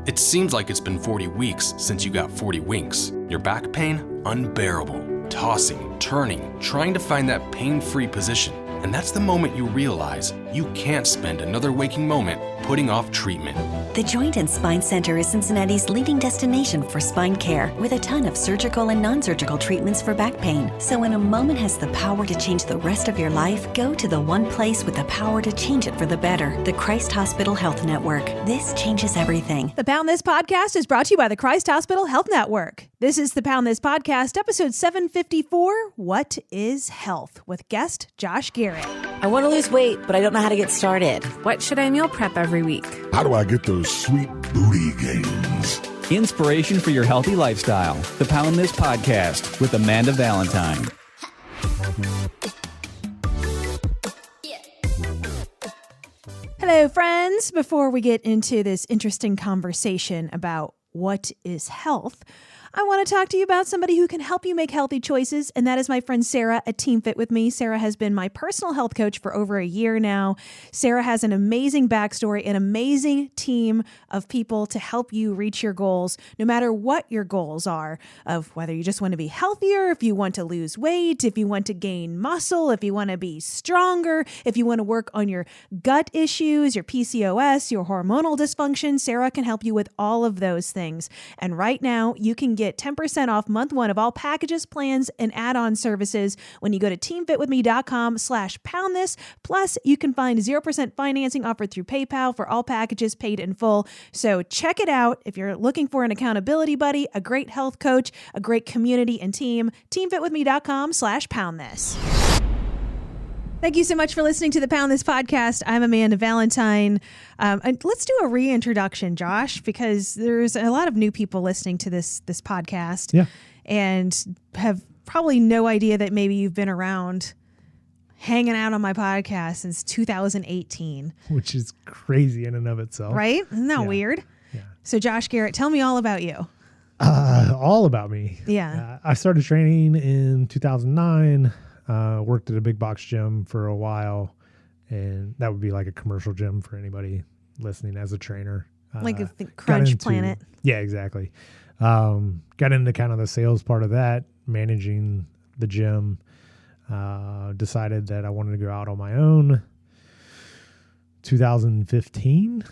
It seems like it's been 40 weeks since you got 40 winks. Your back pain? Unbearable. Tossing, turning, trying to find that pain-free position. And that's the moment you realize you can't spend another waking moment putting off treatment. The Joint and Spine Center is Cincinnati's leading destination for spine care, with a ton of surgical and non-surgical treatments for back pain. So when a moment has the power to change the rest of your life, go to the one place with the power to change it for the better, the Christ Hospital Health Network. This changes everything. The Pound This Podcast is brought to you by the Christ Hospital Health Network. This is the Pound This Podcast, episode 754, What is Health? With guest Josh Garrett. I want to lose weight, but I don't know how to get started. What should I meal prep every week? How do I get those sweet booty gains? Inspiration for your healthy lifestyle. The Pound This Podcast with Amanda Valentine. Hello, friends. Before we get into this interesting conversation about what is health, I want to talk to you about somebody who can help you make healthy choices, and that is my friend Sarah at Team Fit With Me. Sarah has been my personal health coach for over a year now. Sarah has an amazing backstory, an amazing team of people to help you reach your goals, no matter what your goals are, of whether you just want to be healthier, if you want to lose weight, if you want to gain muscle, if you want to be stronger, if you want to work on your gut issues, your PCOS, your hormonal dysfunction. Sarah can help you with all of those things. And right now, you can get 10% off month one of all packages, plans, and add-on services when you go to teamfitwithme.com/poundthis. Plus, you can find 0% financing offered through PayPal for all packages paid in full. So check it out. If you're looking for an accountability buddy, a great health coach, a great community and team, teamfitwithme.com/poundthis. Thank you so much for listening to the Pound This Podcast. I'm Amanda Valentine. And let's do a reintroduction, Josh, because there's a lot of new people listening to this podcast, and have probably no idea that maybe you've been around hanging out on my podcast since 2018. Which is crazy in and of itself. Right? Isn't that weird? Yeah. So Josh Garrett, tell me all about you. All about me. Yeah. I started training in 2009. Worked at a big box gym for a while, and that would be like a commercial gym for anybody listening as a trainer. Like a Crunch Planet. Yeah, exactly. Got into kind of the sales part of that, managing the gym. Decided that I wanted to go out on my own. 2015,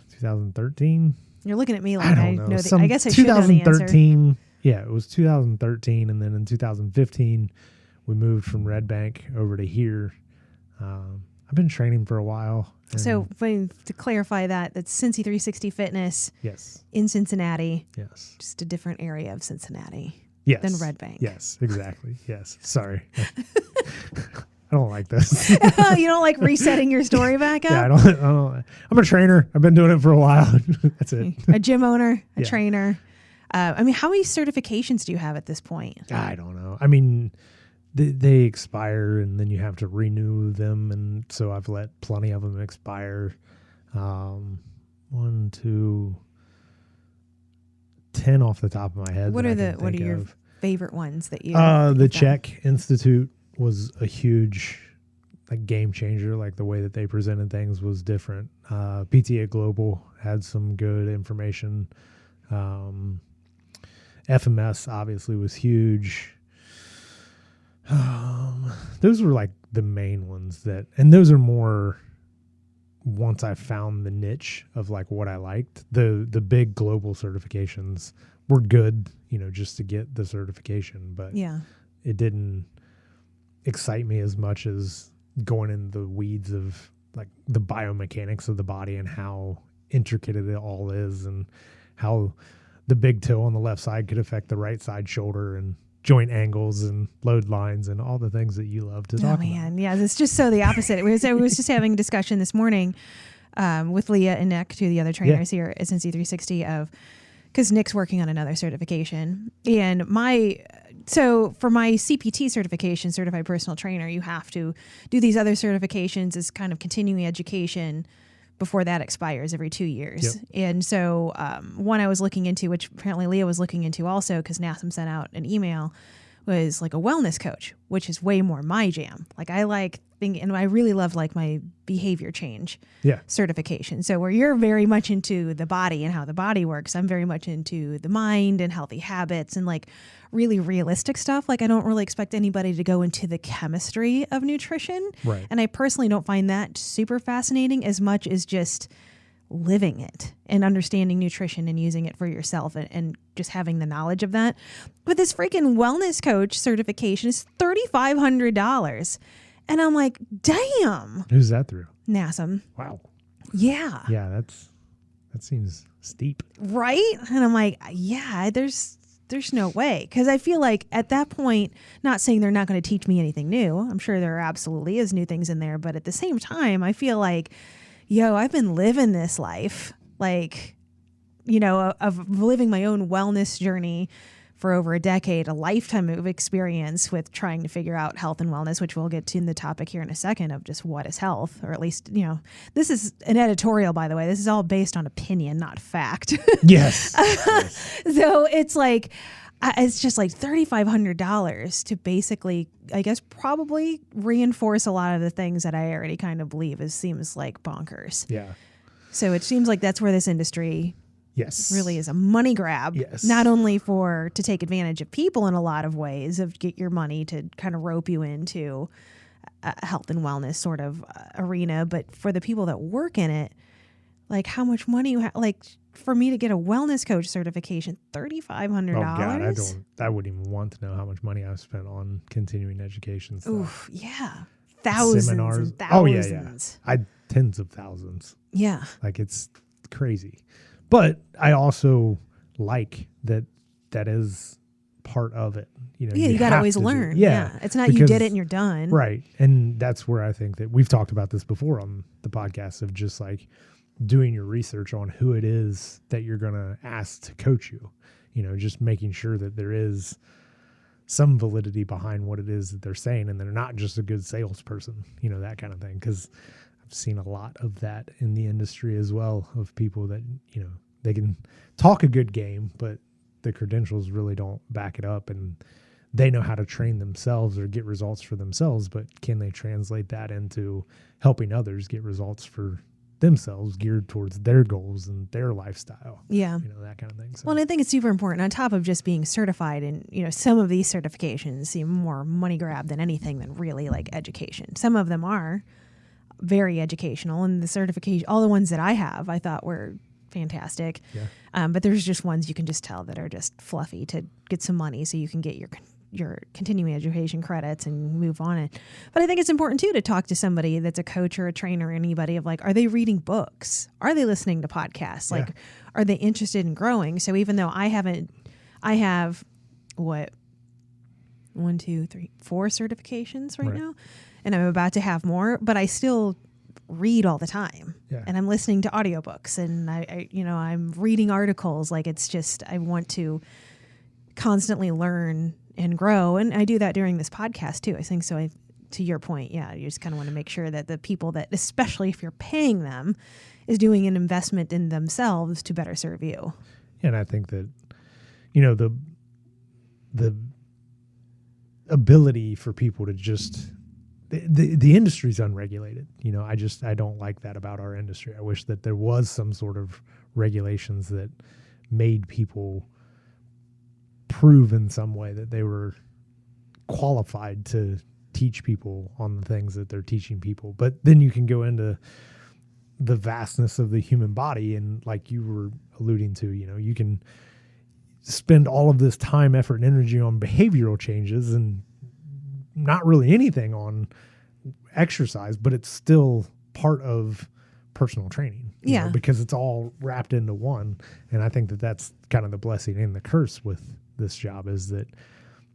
2013. You're looking at me like I don't know. I guess I should know the answer. 2013. Yeah, it was 2013, and then in 2015. We moved from Red Bank over to here. I've been training for a while. So to clarify that's Cincy 360 Fitness. Yes. In Cincinnati. Yes. Just a different area of Cincinnati. Yes. Than Red Bank. Yes, exactly. Yes. Sorry. I don't like this. You don't like resetting your story back up? Yeah, I don't. I'm a trainer. I've been doing it for a while. That's it. A gym owner, a trainer. How many certifications do you have at this point? I don't know. I mean, they expire, and then you have to renew them, and so I've let plenty of them expire. 1, 2, 10 off the top of my head. What are your favorite ones that you? The Czech Institute was a huge game changer. Like the way that they presented things was different. PTA Global had some good information. FMS obviously was huge. Those were like the main ones and those are more once I found the niche of like what I liked. The big global certifications were good, just to get the certification, but it didn't excite me as much as going in the weeds of like the biomechanics of the body and how intricate it all is, and how the big toe on the left side could affect the right side shoulder, and joint angles and load lines and all the things that you love to talk about. Yeah, it's just so the opposite. I was just having a discussion this morning with Leah and Nick, two of the other trainers here at Cincy 360, because Nick's working on another certification. And for my CPT certification, Certified Personal Trainer, you have to do these other certifications as kind of continuing education before that expires every 2 years. Yep. And so one I was looking into, which apparently Leah was looking into also, because NASM sent out an email, was like a wellness coach, which is way more my jam. Like I like thinking, and I really love like my behavior change certification. So where you're very much into the body and how the body works, I'm very much into the mind and healthy habits and like really realistic stuff. Like I don't really expect anybody to go into the chemistry of nutrition. Right. And I personally don't find that super fascinating as much as just living it and understanding nutrition and using it for yourself and just having the knowledge of that. But this freaking wellness coach certification is $3,500. And I'm like, damn. Who's that through? NASM. Wow. Yeah. Yeah, that seems steep. Right? And I'm like, yeah, there's no way. Because I feel like at that point, not saying they're not going to teach me anything new. I'm sure there absolutely is new things in there. But at the same time, I feel like, I've been living this life, like, of living my own wellness journey for over a decade, a lifetime of experience with trying to figure out health and wellness, which we'll get to in the topic here in a second of just what is health, or at least, this is an editorial, by the way. This is all based on opinion, not fact. Yes. So it's like, it's just like $3,500 to basically, I guess, probably reinforce a lot of the things that I already kind of believe. It seems like bonkers. Yeah. So it seems like that's where this industry really is a money grab. Yes. Not only to take advantage of people in a lot of ways, of get your money to kind of rope you into a health and wellness sort of arena, but for the people that work in it, like how much money you have, like for me to get a wellness coach certification, $3,500. Oh God, I wouldn't even want to know how much money I've spent on continuing education stuff. Oof, yeah. Thousands Seminars. and thousands. Oh yeah. Tens of thousands. Yeah. Like it's crazy. But I also like that is part of it. You got to always learn. Yeah. It's not you did it and you're done. Right. And that's where I think that we've talked about this before on the podcast of just like doing your research on who it is that you're going to ask to coach you, just making sure that there is some validity behind what it is that they're saying and they're not just a good salesperson, that kind of thing. Because I've seen a lot of that in the industry as well, of people that, they can talk a good game, but the credentials really don't back it up, and they know how to train themselves or get results for themselves, but can they translate that into helping others get results for themselves geared towards their goals and their lifestyle? Yeah. That kind of thing. So. Well, and I think it's super important on top of just being certified, and, some of these certifications seem more money grab than anything than really like education. Some of them are very educational, and the certification, all the ones that I have, I thought were fantastic. Yeah. But there's just ones you can just tell that are just fluffy to get some money so you can get your continuing education credits and move on it. But I think it's important too to talk to somebody that's a coach or a trainer or anybody of like, are they reading books? Are they listening to podcasts? Like, are they interested in growing? So even though I have 4 certifications right now, and I'm about to have more, but I still read all the time. And I'm listening to audiobooks, and I'm reading articles. Like, it's just, I want to constantly learn and grow. And I do that during this podcast too. I think so. To your point, you just kind of want to make sure that the people that, especially if you're paying them, is doing an investment in themselves to better serve you. And I think that, the ability for people to just, the industry's unregulated. I don't like that about our industry. I wish that there was some sort of regulations that made people prove in some way that they were qualified to teach people on the things that they're teaching people. But then you can go into the vastness of the human body, and like you were alluding to, you can spend all of this time, effort, and energy on behavioral changes and not really anything on exercise, but it's still part of personal training, because it's all wrapped into one. And I think that that's kind of the blessing and the curse with this job, is that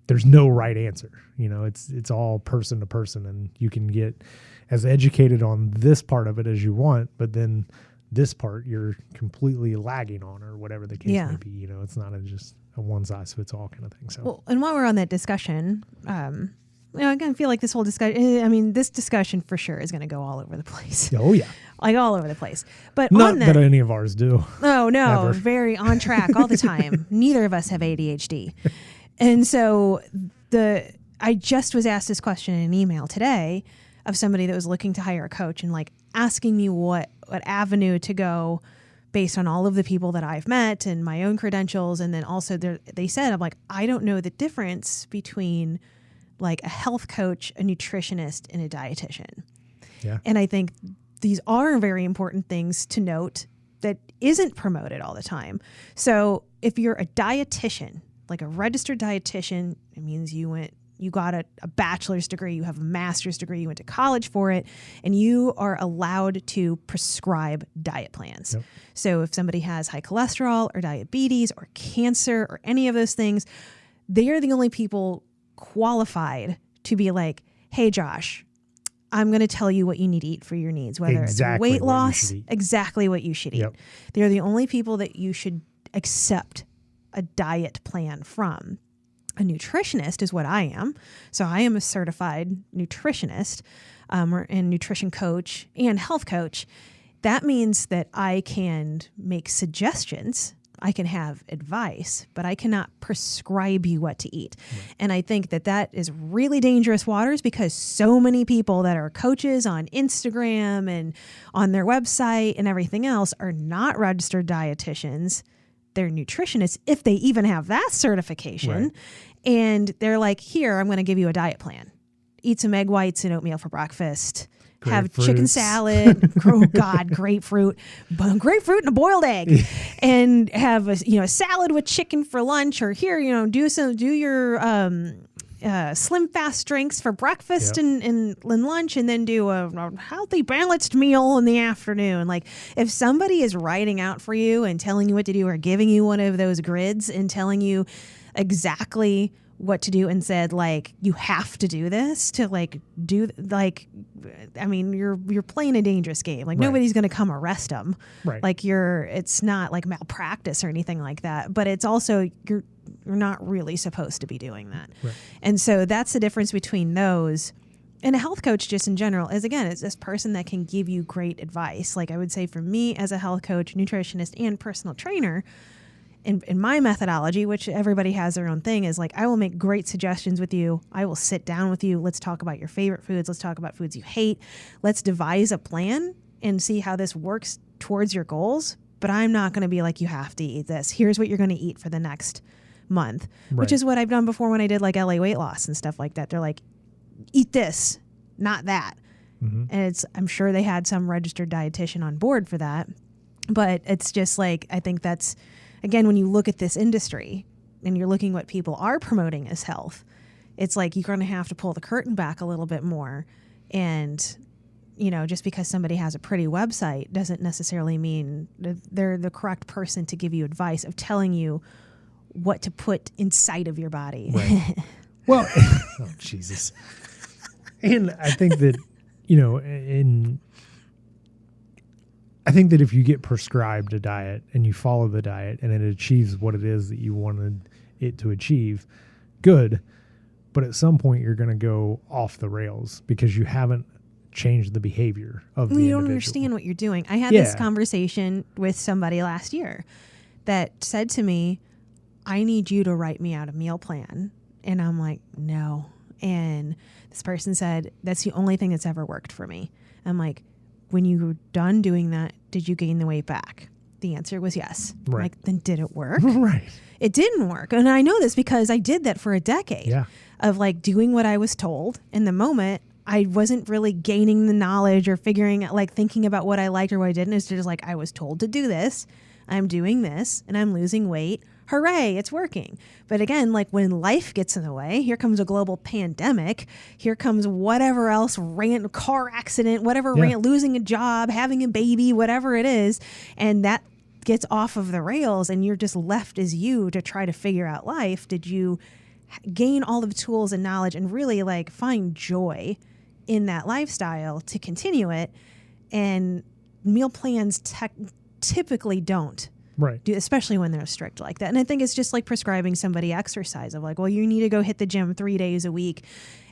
there's no right answer. It's all person to person, and you can get as educated on this part of it as you want, but then this part you're completely lagging on, or whatever the case may be. It's not just a one size fits all kind of thing. So, well, and while we're on that discussion, I kind of feel like this whole discussion, this discussion for sure is going to go all over the place. Oh yeah. Like all over the place. But not on that any of ours do. Oh no, ever. very on track all the time. Neither of us have ADHD. And so I just was asked this question in an email today of somebody that was looking to hire a coach and like asking me what avenue to go based on all of the people that I've met and my own credentials. And then also they said, I'm like, I don't know the difference between like a health coach, a nutritionist, and a dietitian. Yeah. And I think these are very important things to note that isn't promoted all the time. So if you're a dietitian, like a registered dietitian, it means you got a bachelor's degree, you have a master's degree, you went to college for it, and you are allowed to prescribe diet plans. Yep. So if somebody has high cholesterol or diabetes or cancer or any of those things, they are the only people qualified to be like, hey, Josh, I'm going to tell you what you need to eat for your needs, whether it's weight loss, exactly what you should eat. Yep. They're the only people that you should accept a diet plan from. A nutritionist is what I am. So I am a certified nutritionist and nutrition coach and health coach. That means that I can make suggestions. I can have advice, but I cannot prescribe you what to eat. Right. And I think that is really dangerous waters because so many people that are coaches on Instagram and on their website and everything else are not registered dietitians. They're nutritionists, if they even have that certification. Right. And they're like, here, I'm going to give you a diet plan. Eat some egg whites and oatmeal for breakfast. Have chicken salad. Oh God, grapefruit and a boiled egg, and have a salad with chicken for lunch. Or here, do your slim fast drinks for breakfast and lunch, and then do a healthy balanced meal in the afternoon. Like if somebody is writing out for you and telling you what to do, or giving you one of those grids and telling you exactly what to do and said like you have to do this to you're playing a dangerous game. Like nobody's going to come arrest them. Right. Like it's not like malpractice or anything like that, but it's also you're not really supposed to be doing that. Right. And so that's the difference between those. And a health coach just in general is, again, it's this person that can give you great advice. Like I would say for me as a health coach, nutritionist, and personal trainer, in my methodology, which everybody has their own thing, is like I will make great suggestions with you. I will sit down with you. Let's talk about your favorite foods. Let's talk about foods you hate. Let's devise a plan and see how this works towards your goals. But I'm not going to be like, you have to eat this. Here's what you're going to eat for the next month, which is what I've done before when I did like LA weight loss and stuff like that. They're like, eat this, not that. Mm-hmm. And I'm sure they had some registered dietitian on board for that. But it's just like, I think that's, again, when you look at this industry and you're looking what people are promoting as health, it's like you're going to have to pull the curtain back a little bit more. And, just because somebody has a pretty website doesn't necessarily mean that they're the correct person to give you advice of telling you what to put inside of your body. Right. Well, oh, Jesus. And I think that, I think that if you get prescribed a diet and you follow the diet and it achieves what it is that you wanted it to achieve, good. But at some point you're going to go off the rails because you haven't changed the behavior of the individual. You don't understand what you're doing. I had this conversation with somebody last year that said to me, I need you to write me out a meal plan. And I'm like, no. And this person said, that's the only thing that's ever worked for me. I'm like, when you were done doing that, did you gain the weight back? The answer was yes. Right. Like, then did it work? Right. It didn't work. And I know this because I did that for a decade of like doing what I was told in the moment. I wasn't really gaining the knowledge or figuring out, like thinking about what I liked or what I didn't. It's just like, I was told to do this. I'm doing this and I'm losing weight. Hooray, it's working. But again, like when life gets in the way, here comes a global pandemic, here comes whatever else, car accident, whatever, losing a job, having a baby, whatever it is, and that gets off of the rails and you're just left as you to try to figure out life. Did you gain all of the tools and knowledge and really like find joy in that lifestyle to continue it? And meal plans typically don't. Right. Especially when they're strict like that. And I think it's just like prescribing somebody exercise of like, well, you need to go hit the gym 3 days a week.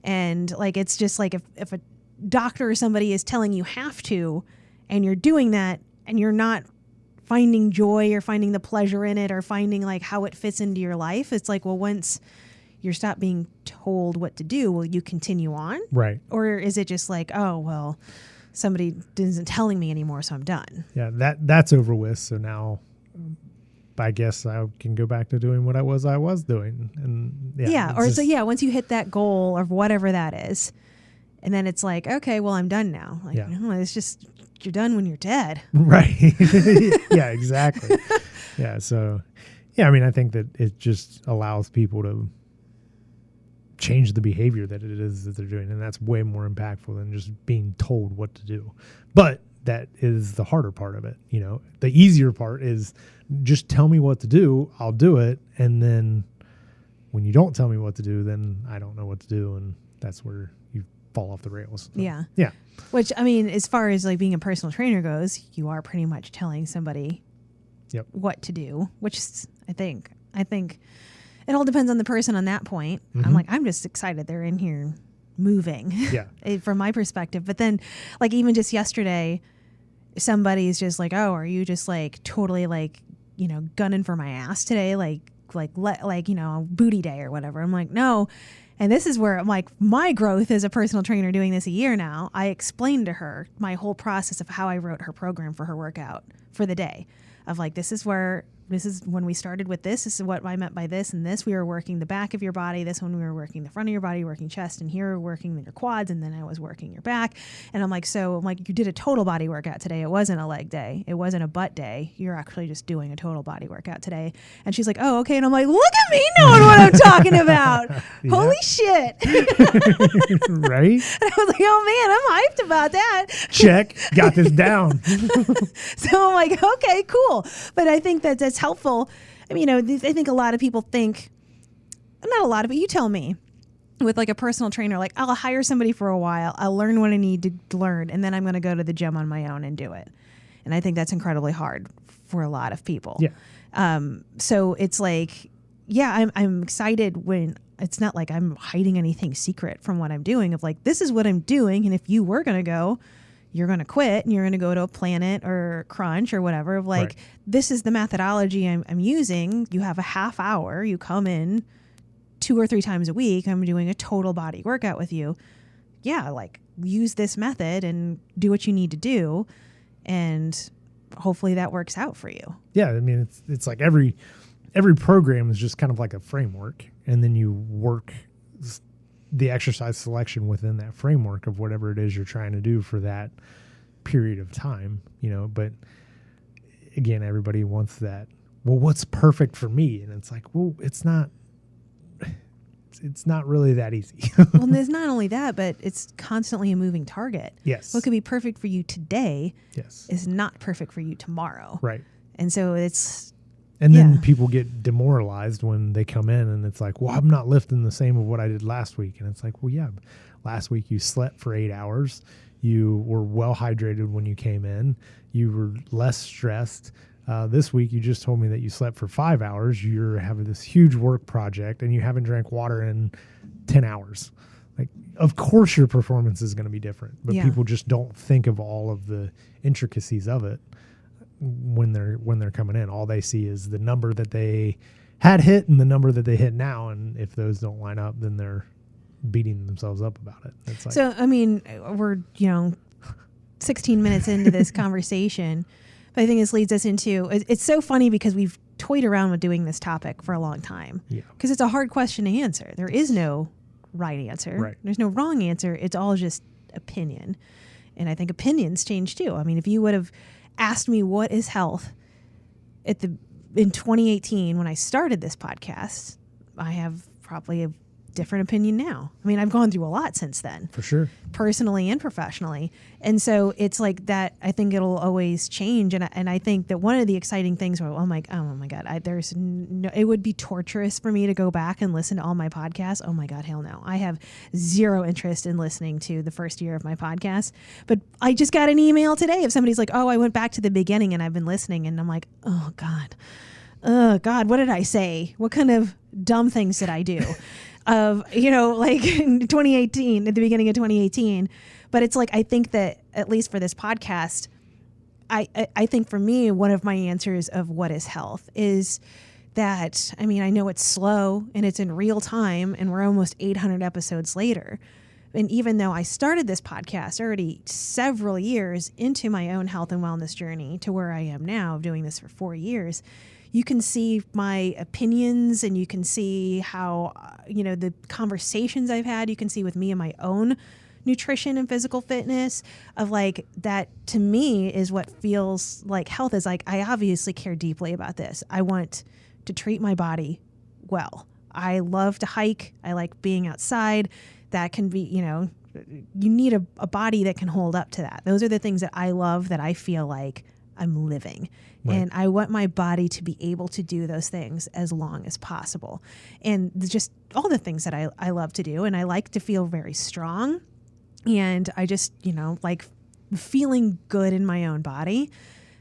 And like, it's just like if a doctor or somebody is telling you have to, and you're doing that and you're not finding joy or finding the pleasure in it or finding like how it fits into your life, it's like, well, once you're stop being told what to do, will you continue on? Right. Or is it just like, oh, well, somebody isn't telling me anymore, so I'm done? Yeah, that's over with. So now I guess I can go back to doing what I was doing. And once you hit that goal of whatever that is, and then it's like, okay, well, I'm done now. Like, no, it's just, you're done when you're dead. Right. Yeah, exactly. Yeah. So, yeah, I mean, I think that it just allows people to change the behavior that it is that they're doing. And that's way more impactful than just being told what to do. But that is the harder part of it. You know, the easier part is just tell me what to do. I'll do it. And then when you don't tell me what to do, then I don't know what to do. And that's where you fall off the rails. So, yeah. Yeah. Which, I mean, as far as like being a personal trainer goes, you are pretty much telling somebody what to do, which is, I think it all depends on the person on that point. Mm-hmm. I'm like, I'm just excited they're in here moving from my perspective. But then like even just yesterday, somebody's just like, oh, are you just like totally like, you know, gunning for my ass today? Like, you know, booty day or whatever. I'm like, no. And this is where I'm like, my growth as a personal trainer doing this a year now, I explained to her my whole process of how I wrote her program for her workout for the day of like, this is when we started with this is what I meant by this and this. We were working the back of your body. This one we were working the front of your body, working chest, and here we're working your quads, and then I was working your back. And I'm like, you did a total body workout today. It wasn't a leg day. It wasn't a butt day. You're actually just doing a total body workout today. And she's like, oh, okay. And I'm like, look at me knowing what I'm talking about. Holy shit. Right? And I was like, oh man, I'm hyped about that. Check. Got this down. So I'm like, okay, cool. But I think that's helpful. I mean, you know, I think a lot of people think, not a lot of it, you tell me, with like a personal trainer, like I'll hire somebody for a while, I'll learn what I need to learn, and then I'm going to go to the gym on my own and do it. And I think that's incredibly hard for a lot of people. Yeah. So it's like, yeah, I'm excited when it's not like I'm hiding anything secret from what I'm doing of like, this is what I'm doing. And if you were going to go, you're going to quit and you're going to go to a Planet or Crunch or whatever of like, this is the methodology I'm using. You have a half hour. You come in 2 or 3 times a week. I'm doing a total body workout with you. Yeah. Like use this method and do what you need to do. And hopefully that works out for you. Yeah. I mean, it's like every program is just kind of like a framework, and then you work the exercise selection within that framework of whatever it is you're trying to do for that period of time, you know. But again, everybody wants that, well, what's perfect for me? And it's like, well, it's not really that easy. Well, there's not only that, but it's constantly a moving target. Yes. What could be perfect for you today is not perfect for you tomorrow. Right. And so it's, and then people get demoralized when they come in and it's like, well, I'm not lifting the same of what I did last week. And it's like, well, yeah, last week you slept for 8 hours. You were well hydrated when you came in. You were less stressed. This week you just told me that you slept for 5 hours. You're having this huge work project and you haven't drank water in 10 hours. Like, of course your performance is going to be different, but people just don't think of all of the intricacies of it. When they're coming in, all they see is the number that they had hit and the number that they hit now, and if those don't line up, then they're beating themselves up about it. It's like, so I mean, we're 16 minutes into this conversation, but I think this leads us into it's so funny because we've toyed around with doing this topic for a long time because it's a hard question to answer. There is no right answer. Right. There's no wrong answer. It's all just opinion, and I think opinions change too. I mean, if you would have asked me what is health in 2018 when I started this podcast, I have probably a different opinion now. I mean, I've gone through a lot since then. For sure. Personally and professionally. And so it's like that, I think it'll always change. And I think that one of the exciting things where I'm like, oh my God, it would be torturous for me to go back and listen to all my podcasts. Oh my God, hell no. I have zero interest in listening to the first year of my podcast. But I just got an email today of somebody's like, oh, I went back to the beginning and I've been listening. And I'm like, oh God, what did I say? What kind of dumb things did I do? Like in 2018, at the beginning of 2018. But it's like, I think that at least for this podcast, I think for me, one of my answers of what is health is that, I mean, I know it's slow and it's in real time and we're almost 800 episodes later. And even though I started this podcast already several years into my own health and wellness journey to where I am now, doing this for 4 years, you can see my opinions and you can see how, the conversations I've had, you can see with me and my own nutrition and physical fitness of like that to me is what feels like health is like. I obviously care deeply about this. I want to treat my body well. I love to hike. I like being outside. That can be, you need a body that can hold up to that. Those are the things that I love, that I feel like I'm living. Right. And I want my body to be able to do those things as long as possible. And just all the things that I love to do. And I like to feel very strong. And I just, like feeling good in my own body,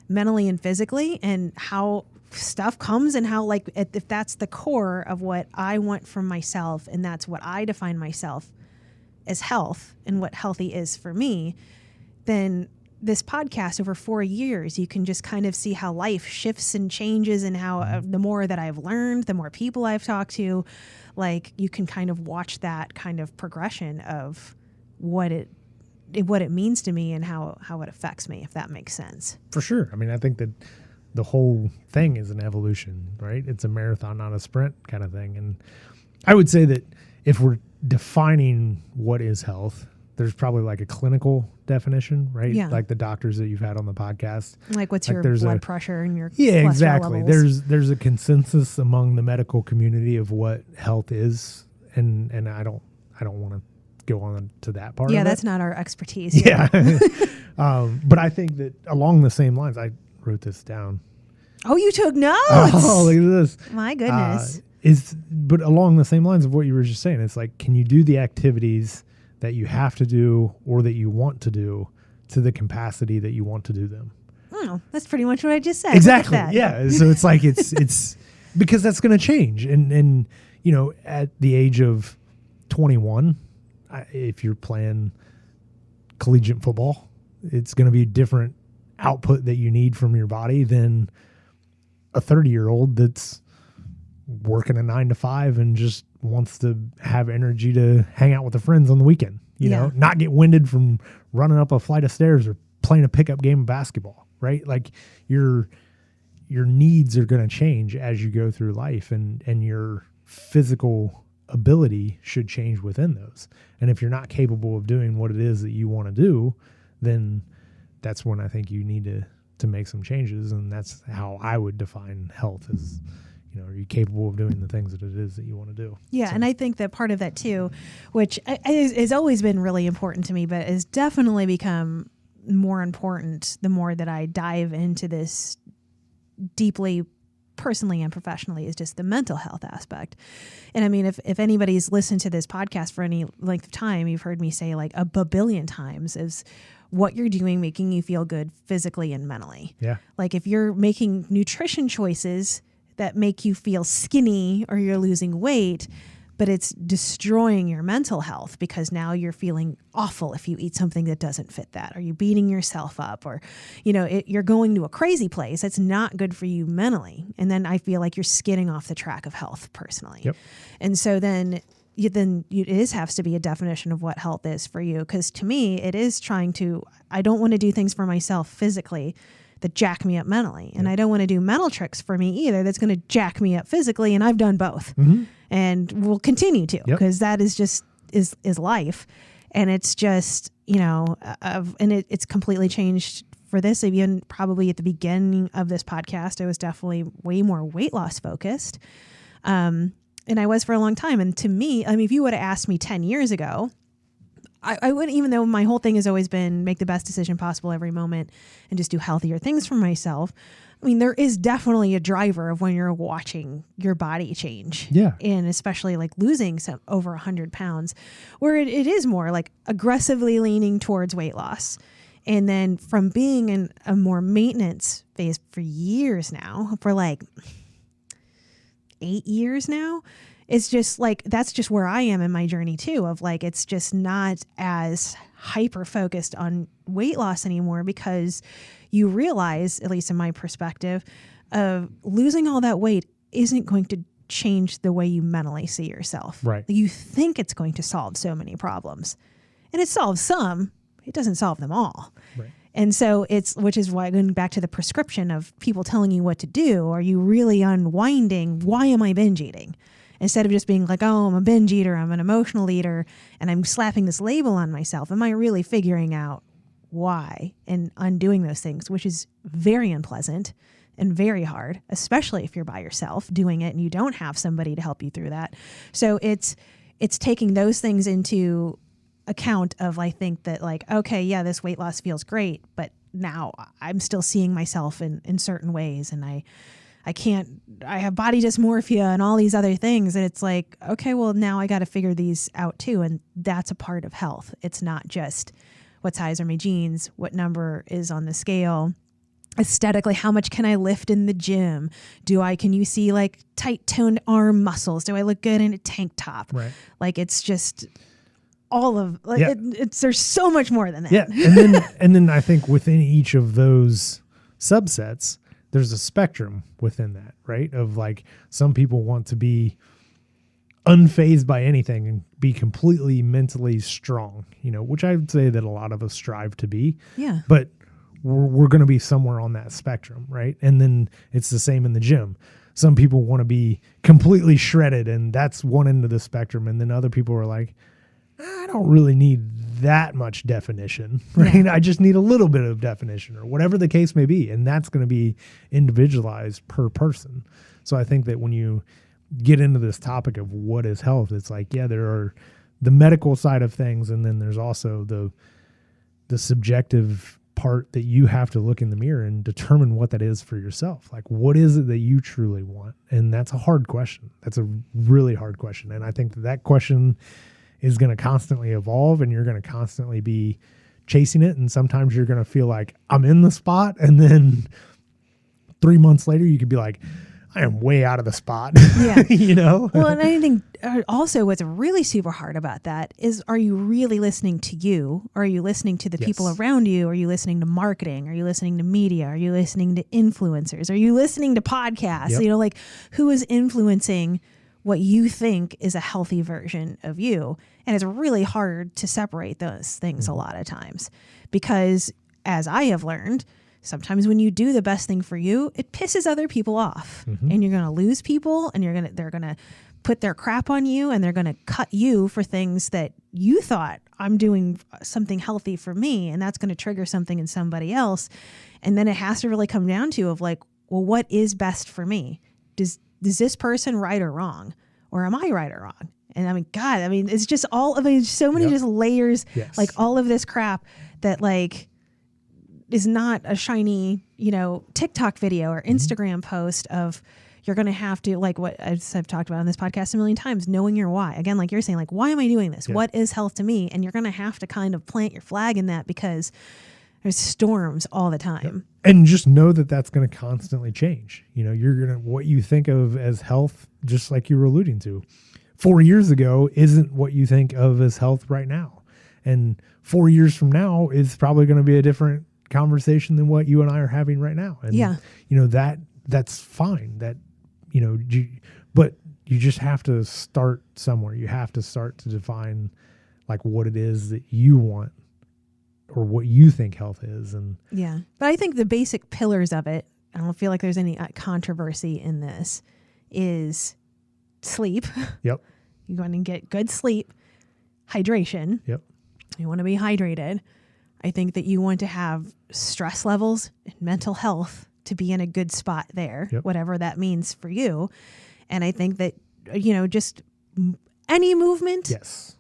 mentally and physically, and how stuff comes and how, like, if that's the core of what I want from myself and that's what I define myself as health and what healthy is for me, then this podcast over 4 years, you can just kind of see how life shifts and changes and how the more that I've learned, the more people I've talked to, like you can kind of watch that kind of progression of what it means to me and how it affects me, if that makes sense. For sure. I mean, I think that the whole thing is an evolution, right? It's a marathon, not a sprint kind of thing. And I would say that if we're defining what is health, there's probably like a clinical definition, right? Yeah. Like the doctors that you've had on the podcast. Like what's your blood pressure and your cholesterol exactly. levels. There's a consensus among the medical community of what health is, and I don't want to go on to that part. Yeah, of that's it. Not our expertise. Yeah. But I think that along the same lines, I wrote this down. Oh, you took notes. Oh, look at this. My goodness. But along the same lines of what you were just saying, it's like, can you do the activities that you have to do or that you want to do to the capacity that you want to do them? Oh, that's pretty much what I just said. Exactly. Yeah. So it's like, it's because that's going to change. And, at the age of 21, if you're playing collegiate football, it's going to be a different output that you need from your body than a 30-year-old that's working a 9 to 5 and just wants to have energy to hang out with the friends on the weekend, not get winded from running up a flight of stairs or playing a pickup game of basketball, right? Like your needs are going to change as you go through life, and your physical ability should change within those. And if you're not capable of doing what it is that you want to do, then that's when I think you need to make some changes. And that's how I would define health as, are you capable of doing the things that it is that you want to do? Yeah. So. And I think that part of that too, which has always been really important to me, but has definitely become more important the more that I dive into this deeply, personally and professionally, is just the mental health aspect. And I mean, if anybody's listened to this podcast for any length of time, you've heard me say like a billion times is what you're doing making you feel good physically and mentally. Yeah. Like if you're making nutrition choices that make you feel skinny or you're losing weight, but it's destroying your mental health because now you're feeling awful if you eat something that doesn't fit that, or you're beating yourself up, or, you're going to a crazy place. That's not good for you mentally. And then I feel like you're skidding off the track of health personally. Yep. And so then it has to be a definition of what health is for you. Because to me, it is I don't want to do things for myself physically that jack me up mentally. And I don't want to do mental tricks for me either that's going to jack me up physically. And I've done both and will continue to, because that is just is life. And it's just, it's completely changed for this. Even probably at the beginning of this podcast, I was definitely way more weight loss focused. And I was for a long time. And to me, I mean, if you would have asked me 10 years ago, I wouldn't, even though my whole thing has always been make the best decision possible every moment and just do healthier things for myself. I mean, there is definitely a driver of when you're watching your body change. Yeah. And especially like losing over 100 pounds, where it is more like aggressively leaning towards weight loss. And then from being in a more maintenance phase for years now, for like 8 years now, it's just like, that's just where I am in my journey too, of like, it's just not as hyper focused on weight loss anymore, because you realize, at least in my perspective, of losing all that weight isn't going to change the way you mentally see yourself. Right. You think it's going to solve so many problems, and it solves some. It doesn't solve them all. Right. And so which is why, going back to the prescription of people telling you what to do, are you really unwinding, why am I binge eating? Instead of just being like, oh, I'm a binge eater, I'm an emotional eater, and I'm slapping this label on myself. Am I really figuring out why and undoing those things, which is very unpleasant and very hard, especially if you're by yourself doing it and you don't have somebody to help you through that. So it's taking those things into account of, I think that like, okay, yeah, this weight loss feels great, but now I'm still seeing myself in certain ways, and I have body dysmorphia and all these other things. And it's like, okay, well, now I got to figure these out too. And that's a part of health. It's not just what size are my jeans, what number is on the scale, aesthetically, how much can I lift in the gym? Can you see like tight toned arm muscles? Do I look good in a tank top? Right. Like, it's just all of like, there's so much more than that. Yeah. And then I think within each of those subsets, there's a spectrum within that, right? Of like, some people want to be unfazed by anything and be completely mentally strong, which I would say that a lot of us strive to be. Yeah. But we're going to be somewhere on that spectrum, right? And then it's the same in the gym. Some people want to be completely shredded, and that's one end of the spectrum. And then other people are like, I don't really need that much definition, right? Yeah. I just need a little bit of definition, or whatever the case may be. And that's going to be individualized per person. So I think that when you get into this topic of what is health, it's like, yeah, there are the medical side of things, and then there's also the subjective part that you have to look in the mirror and determine what that is for yourself. Like, what is it that you truly want? And that's a hard question. That's a really hard question. And I think that question is going to constantly evolve, and you're going to constantly be chasing it. And sometimes you're going to feel like I'm in the spot. And then 3 months later, you could be like, I am way out of the spot. Yeah. Well, and I think also what's really super hard about that is, are you really listening to you? Or are you listening to the people around you? Are you listening to marketing? Are you listening to media? Are you listening to influencers? Are you listening to podcasts? Yep. Like, who is influencing what you think is a healthy version of you? And it's really hard to separate those things a lot of times, because as I have learned, sometimes when you do the best thing for you, it pisses other people off, and you're going to lose people, and they're going to put their crap on you, and they're going to cut you for things that you thought, I'm doing something healthy for me. And that's going to trigger something in somebody else. And then it has to really come down to like, well, what is best for me? Is this person right or wrong? Or am I right or wrong? And I mean, God, it's just so many just layers, like all of this crap that like is not a shiny, TikTok video or Instagram post of, you're going to have to, like what I've talked about on this podcast a million times, knowing your why. Again, like you're saying, like, why am I doing this? Yeah. What is health to me? And you're going to have to kind of plant your flag in that, because there's storms all the time. Yeah. And just know that that's going to constantly change. You're going to, what you think of as health, just like you were alluding to, 4 years ago isn't what you think of as health right now. And 4 years from now is probably going to be a different conversation than what you and I are having right now. And that's fine. That, but you just have to start somewhere. You have to start to define like what it is that you want, or what you think health is. And but I think the basic pillars of it, I don't feel like there's any controversy in this, is sleep. Yep. You want to get good sleep, hydration. Yep. You want to be hydrated. I think that you want to have stress levels and mental health to be in a good spot there, whatever that means for you. And I think that, just any movement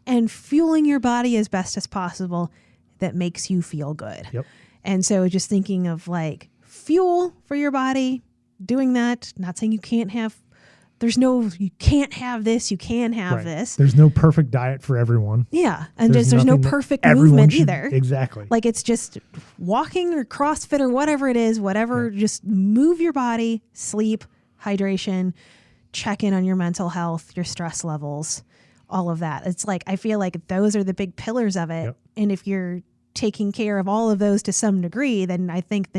and fueling your body as best as possible that makes you feel good. Yep. And so just thinking of like fuel for your body, doing that, not saying you can't have, you can't have this, you can have this. There's no perfect diet for everyone. Yeah. And there's no perfect movement either. Exactly. Like, it's just walking or CrossFit or whatever it is, just move your body, sleep, hydration, check in on your mental health, your stress levels, all of that. It's like, I feel like those are the big pillars of it. Yep. And if you're taking care of all of those to some degree, then I think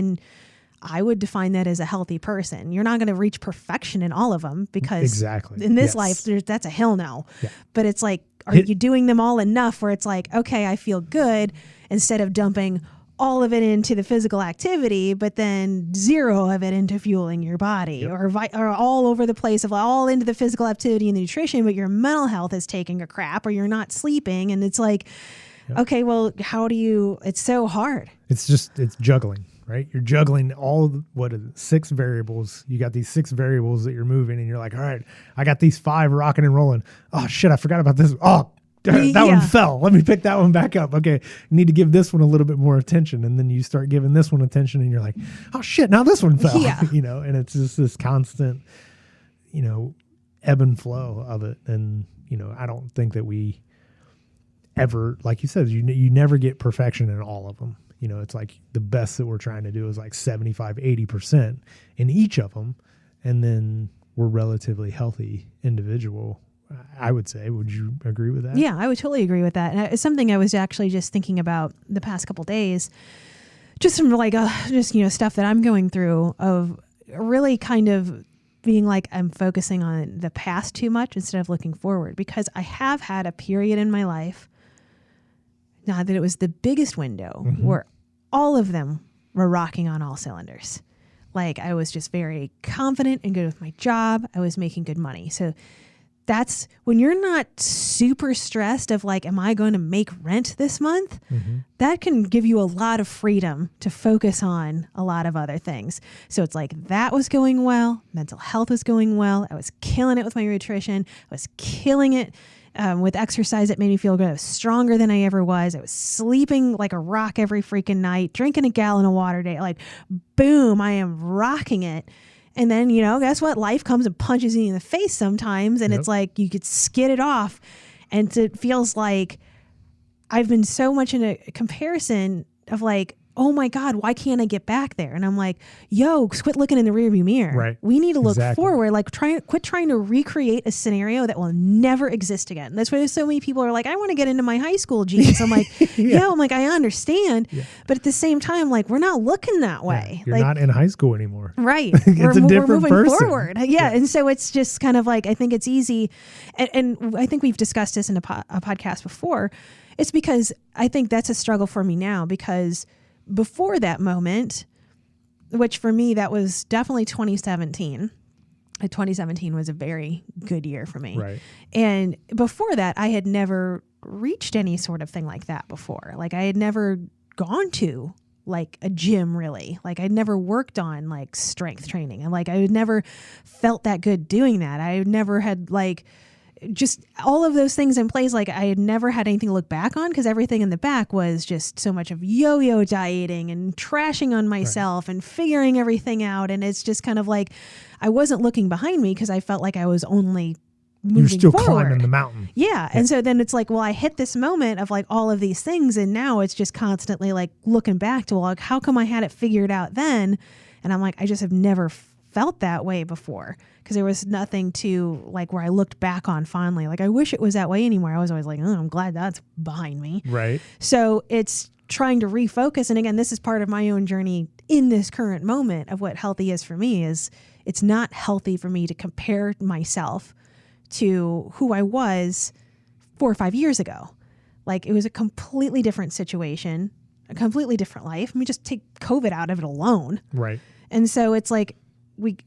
I would define that as a healthy person. You're not going to reach perfection in all of them because exactly. in this Yes. life, that's a hell no. Yeah. But it's like, are you doing them all enough where it's like, okay, I feel good, instead of dumping all of it into the physical activity, but then zero of it into fueling your body, or all over the place of all into the physical activity and the nutrition, but your mental health is taking a crap, or you're not sleeping. And it's like, okay, well, how do you, it's so hard. It's juggling, right? You're juggling all, 6 variables. You got these 6 variables that you're moving, and you're like, all right, I got these 5 rocking and rolling. Oh shit, I forgot about this. Oh, that one fell. Let me pick that one back up. Okay, need to give this one a little bit more attention. And then you start giving this one attention, and you're like, oh shit, now this one fell. Yeah. And it's just this constant, ebb and flow of it. And, I don't think that we ever, like you said, you never get perfection in all of them. It's like the best that we're trying to do is like 75, 80% in each of them. And then we're relatively healthy individual, I would say. Would you agree with that? Yeah, I would totally agree with that. And it's something I was actually just thinking about the past couple days, just from like, stuff that I'm going through, of really kind of being like, I'm focusing on the past too much instead of looking forward, because I have had a period in my life, not that it was the biggest window, where all of them were rocking on all cylinders. Like, I was just very confident and good with my job. I was making good money. So that's when you're not super stressed of like, am I going to make rent this month? That can give you a lot of freedom to focus on a lot of other things. So it's like, that was going well. Mental health was going well. I was killing it with my nutrition. I was killing it with exercise that made me feel good. I was stronger than I ever was. I was sleeping like a rock every freaking night, drinking a gallon of water a day. Like, boom, I am rocking it. And then, guess what? Life comes and punches you in the face sometimes. And it's like, you could skid it off. And it feels like I've been so much in a comparison of like, oh my God, why can't I get back there? And I'm like, yo, quit looking in the rearview mirror. Right. We need to look Exactly. forward. Like, quit trying to recreate a scenario that will never exist again. That's why so many people are like, I want to get into my high school jeans. I'm like, I'm like, I understand. Yeah. But at the same time, like, we're not looking that way. You're like, not in high school anymore. Right. It's a different we're moving person. forward. Yeah. And so it's just kind of like, I think it's easy. And I think we've discussed this in a podcast before. It's because I think that's a struggle for me now, because before that moment, which for me, that was definitely 2017. 2017 was a very good year for me. Right. And before that, I had never reached any sort of thing like that before. Like, I had never gone to like a gym, really. Like, I'd never worked on like strength training. And like, I had never felt that good doing that. I never had like just all of those things in place. Like, I had never had anything to look back on, because everything in the back was just so much of yo-yo dieting and trashing on myself and figuring everything out. And it's just kind of like, I wasn't looking behind me because I felt like I was only moving You're still forward. climbing the mountain. Yeah. And so then it's like, well, I hit this moment of like all of these things, and now it's just constantly like looking back to like, how come I had it figured out then? And I'm like, I just have never felt that way before, because there was nothing to like where I looked back on fondly. Like, I wish it was that way anymore. I was always like, oh, I'm glad that's behind me. Right. So it's trying to refocus. And again, this is part of my own journey in this current moment of what healthy is for me. Is it's not healthy for me to compare myself to who I was 4 or 5 years ago. Like, it was a completely different situation, a completely different life. I mean, just take COVID out of it alone. Right. And so it's like,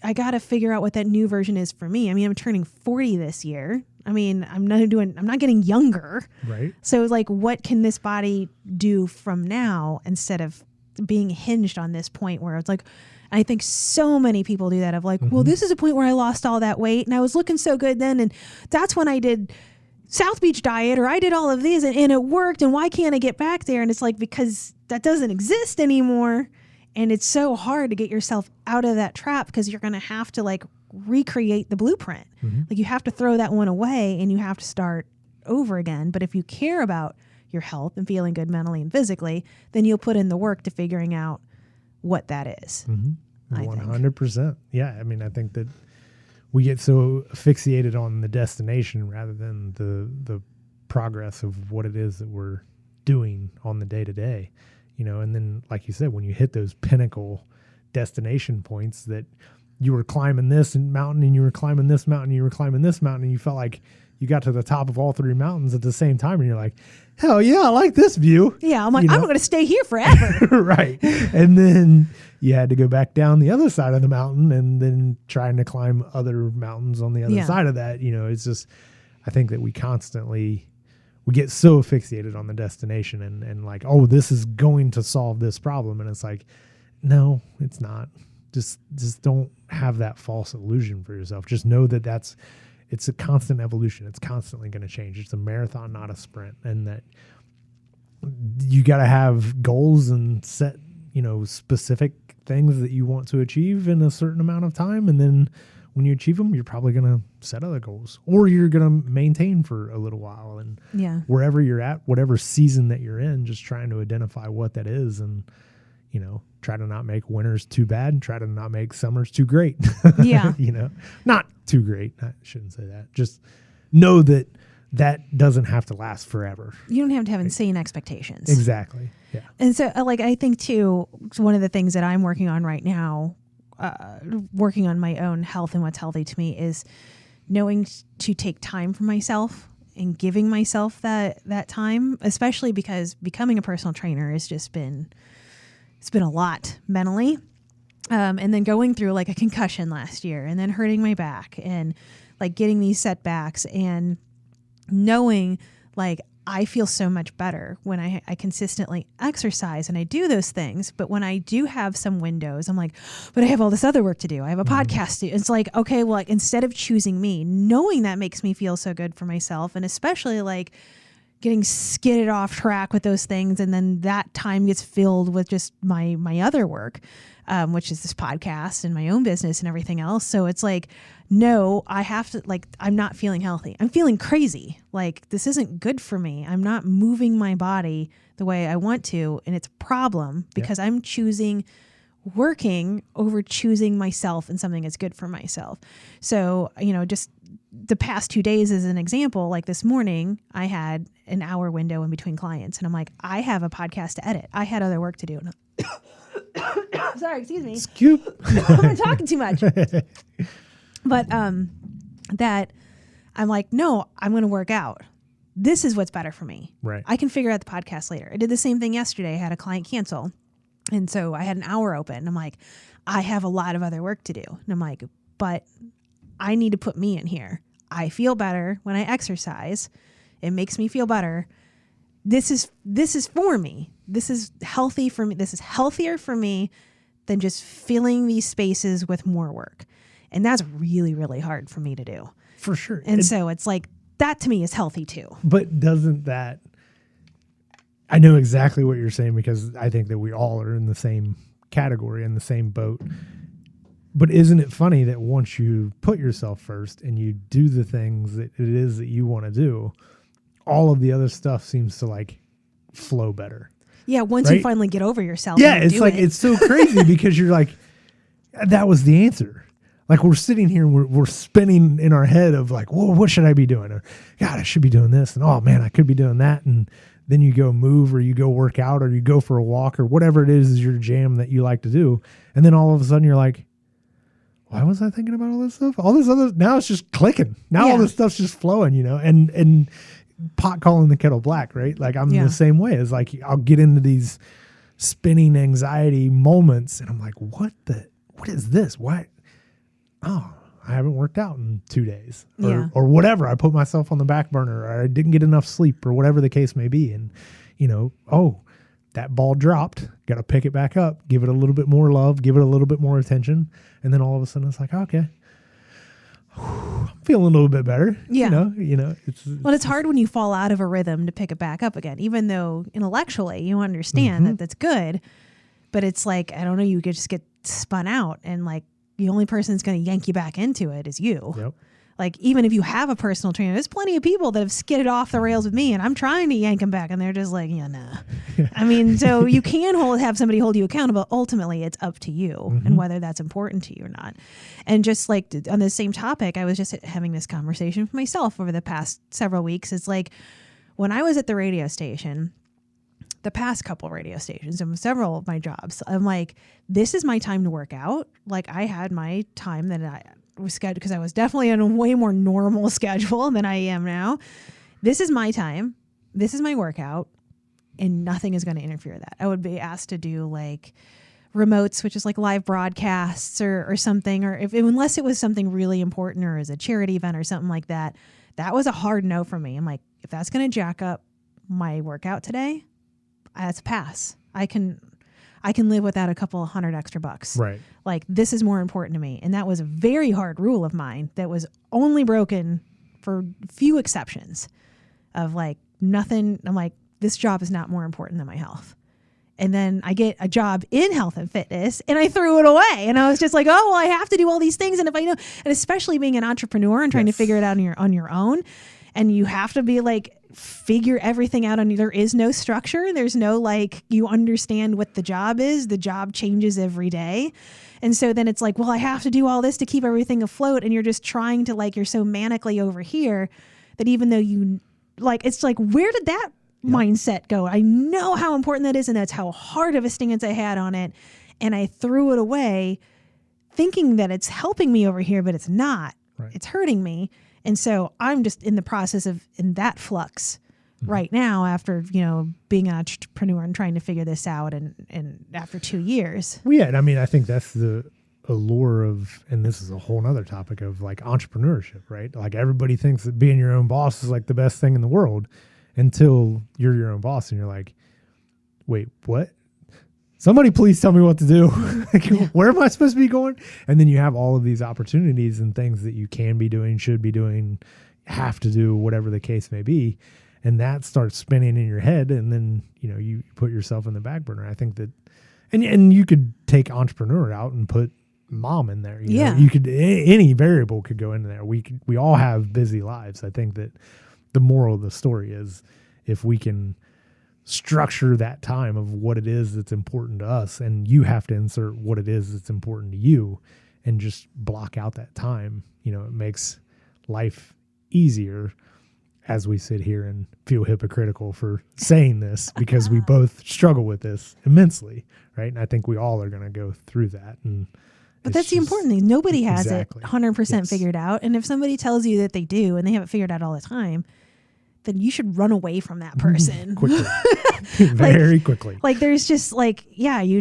I got to figure out what that new version is for me. I mean, I'm turning 40 this year. I mean, I'm not getting younger. Right. So like, what can this body do from now, instead of being hinged on this point where it's like, I think so many people do that of like, well, this is a point where I lost all that weight and I was looking so good then. And that's when I did South Beach diet, or I did all of these and it worked. And why can't I get back there? And it's like, because that doesn't exist anymore. And it's so hard to get yourself out of that trap, because you're going to have to like recreate the blueprint. Like, you have to throw that one away and you have to start over again. But if you care about your health and feeling good mentally and physically, then you'll put in the work to figuring out what that is. 100%. Yeah. I mean, I think that we get so fixated on the destination rather than the progress of what it is that we're doing on the day to day. And then, like you said, when you hit those pinnacle destination points that you were climbing this mountain and you were climbing this mountain and you were climbing this mountain and you felt like you got to the top of all three mountains at the same time and you're like, hell yeah, I like this view. Yeah, I'm like, I'm going to stay here forever. Right. And then you had to go back down the other side of the mountain and then trying to climb other mountains on the other side of that. It's just, I think that we get so asphyxiated on the destination and like, oh, this is going to solve this problem. And it's like, no, it's not. Just don't have that false illusion for yourself. Just know that it's a constant evolution. It's constantly going to change. It's a marathon, not a sprint. And that you got to have goals and set, specific things that you want to achieve in a certain amount of time. And then when you achieve them, you're probably going to set other goals or you're going to maintain for a little while. And wherever you're at, whatever season that you're in, just trying to identify what that is and, try to not make winters too bad and try to not make summers too great. Yeah. Not too great. I shouldn't say that. Just know that doesn't have to last forever. You don't have to have insane expectations. Exactly. Yeah. And so I think too, one of the things that I'm working on right now, working on my own health and what's healthy to me is knowing to take time for myself and giving myself that time, especially because becoming a personal trainer has just been, it's been a lot mentally. And then going through like a concussion last year and then hurting my back and like getting these setbacks and knowing like I feel so much better when I consistently exercise and I do those things. But when I do have some windows, I'm like, but I have all this other work to do. I have a podcast to do. It's like, okay, well, like instead of choosing me, knowing that makes me feel so good for myself. And especially like getting skidded off track with those things. And then that time gets filled with just my other work, which is this podcast and my own business and everything else. So it's like, no, I have to, like, I'm not feeling healthy. I'm feeling crazy. Like, this isn't good for me. I'm not moving my body the way I want to. And it's a problem because I'm choosing working over choosing myself and something that's good for myself. So, just the past 2 days as an example, like this morning, I had an hour window in between clients and I'm like, I have a podcast to edit. I had other work to do. Sorry, excuse me. Scoop. I'm talking too much. But that I'm like, no, I'm going to work out. This is what's better for me. Right. I can figure out the podcast later. I did the same thing yesterday. I had a client cancel. And so I had an hour open. I'm like, I have a lot of other work to do. And I'm like, but I need to put me in here. I feel better when I exercise. It makes me feel better. This is for me. This is healthy for me. This is healthier for me than just filling these spaces with more work. And that's really, really hard for me to do. For sure. And so it's like, that to me is healthy too. But doesn't that, I know exactly what you're saying because I think that we all are in the same category, in the same boat. But isn't it funny that once you put yourself first and you do the things that it is that you want to do, all of the other stuff seems to like flow better. Yeah, once you finally get over yourself. Yeah, it's like, it's so crazy because you're like, that was the answer. Like we're sitting here and we're spinning in our head of like, whoa, what should I be doing? Or God, I should be doing this. And oh man, I could be doing that. And then you go move or you go work out or you go for a walk or whatever it is your jam that you like to do. And then all of a sudden you're like, why was I thinking about all this stuff? All this other, now it's just clicking. Now all this stuff's just flowing, and pot calling the kettle black, right? Like I'm the same way. It's like, I'll get into these spinning anxiety moments and I'm like, what is this? Why? Oh, I haven't worked out in 2 days or whatever. I put myself on the back burner or I didn't get enough sleep or whatever the case may be. And, that ball dropped, got to pick it back up, give it a little bit more love, give it a little bit more attention. And then all of a sudden it's like, okay, I'm feeling a little bit better. Yeah. It's hard when you fall out of a rhythm to pick it back up again, even though intellectually you understand that that's good, but it's like, I don't know, you could just get spun out and like the only person that's going to yank you back into it is you. Yep. Like, even if you have a personal trainer, there's plenty of people that have skidded off the rails with me and I'm trying to yank them back and they're just like, nah. I mean, so you can have somebody hold you accountable. Ultimately, it's up to you and whether that's important to you or not. And just like on the same topic, I was just having this conversation with myself over the past several weeks. It's like when I was at the radio station, the past couple radio stations and several of my jobs. I'm like, this is my time to work out. Like I had my time that I was scheduled because I was definitely on a way more normal schedule than I am now. This is my time. This is my workout, and nothing is going to interfere with that. I would be asked to do like remotes, which is like live broadcasts or something, or unless it was something really important or as a charity event or something like that. That was a hard no for me. I'm like, if that's going to jack up my workout today, that's a pass. I can live without a couple $100 extra bucks. Right. Like this is more important to me. And that was a very hard rule of mine that was only broken for few exceptions of like nothing. I'm like, this job is not more important than my health. And then I get a job in health and fitness and I threw it away. And I was just like, oh, well, I have to do all these things. And if I know, and especially being an entrepreneur and trying to figure it out on your own, and you have to be like, figure everything out there is no structure. There's no like, you understand what the job is. The job changes every day. And so then it's like, well, I have to do all this to keep everything afloat. And you're just trying to like, you're so manically over here that even though you like, it's like, where did that mindset go? I know how important that is. And that's how hard of a stance I had on it. And I threw it away thinking that it's helping me over here, but it's not. Right. It's hurting me. And so I'm just in the process of in that flux right now after, being an entrepreneur and trying to figure this out and after 2 years. Well, yeah. And I mean, I think that's the allure of, and this is a whole nother topic of like entrepreneurship, right? Like everybody thinks that being your own boss is like the best thing in the world until you're your own boss and you're like, wait, what? Somebody please tell me what to do. Like, where am I supposed to be going? And then you have all of these opportunities and things that you can be doing, should be doing, have to do, whatever the case may be. And that starts spinning in your head. And then, you put yourself in the back burner. I think that, and you could take entrepreneur out and put mom in there. You know? You could, any variable could go in there. We all have busy lives. I think that the moral of the story is if we can structure that time of what it is that's important to us, and you have to insert what it is that's important to you and just block out that time, it makes life easier as we sit here and feel hypocritical for saying this because we both struggle with this immensely. Right. And I think we all are going to go through that. But that's the important thing. Nobody has it 100% figured out. And if somebody tells you that they do and they have it figured out all the time, then you should run away from that person. Quickly. Very quickly. Like there's just like, you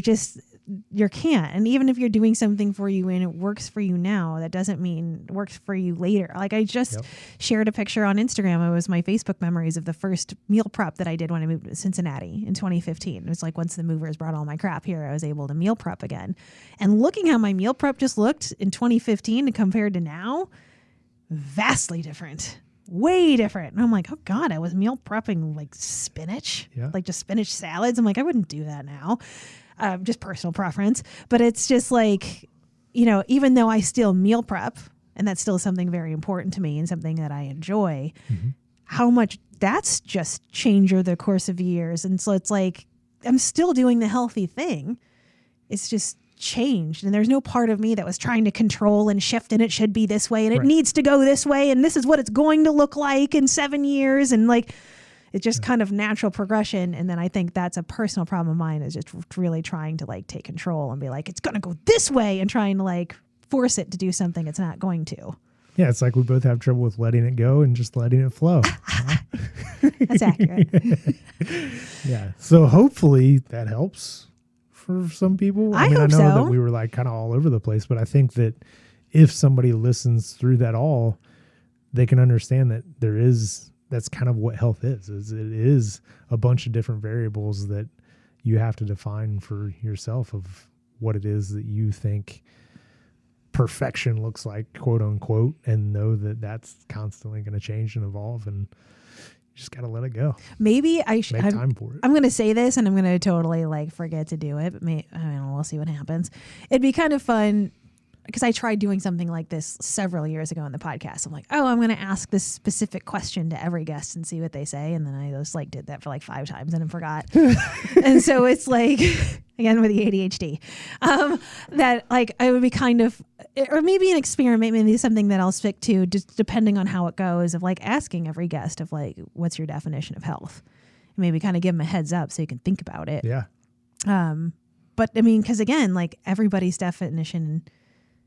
can't. And even if you're doing something for you and it works for you now, that doesn't mean it works for you later. Like I just shared a picture on Instagram. It was my Facebook memories of the first meal prep that I did when I moved to Cincinnati in 2015. It was like once the movers brought all my crap here, I was able to meal prep again. And looking how my meal prep just looked in 2015 and compared to now, vastly different. Way different. And I'm like, oh God, I was meal prepping like spinach, like just spinach salads. I'm like, I wouldn't do that now. Just personal preference. But it's just like, even though I still meal prep, and that's still something very important to me and something that I enjoy, how much that's just changed over the course of years. And so it's like, I'm still doing the healthy thing. It's just changed, and there's no part of me that was trying to control and shift, and it should be this way and it needs to go this way and this is what it's going to look like in 7 years, and like it's just kind of natural progression. And then I think that's a personal problem of mine, is just really trying to like take control and be like, it's gonna go this way, and trying to like force it to do something it's not going to. Yeah, it's like we both have trouble with letting it go and just letting it flow. That's accurate. Yeah, so hopefully that helps for some people. I know that we were like kind of all over the place, but I think that if somebody listens through that all, they can understand that that's kind of what health is it is a bunch of different variables that you have to define for yourself of what it is that you think perfection looks like, quote unquote, and know that that's constantly going to change and evolve, and just got to let it go. Maybe I should make time for it. I'm going to say this and I'm going to totally like forget to do it, but we'll see what happens. It'd be kind of fun because I tried doing something like this several years ago on the podcast. I'm like, I'm going to ask this specific question to every guest and see what they say. And then I just like did that for like 5 times and then forgot. And so it's like, again, with the ADHD, that like I would be kind of, or maybe an experiment, maybe something that I'll stick to just depending on how it goes, of like asking every guest of like, what's your definition of health? maybe kind of give them a heads up so you can think about it. Yeah. But I mean, because again, like everybody's definition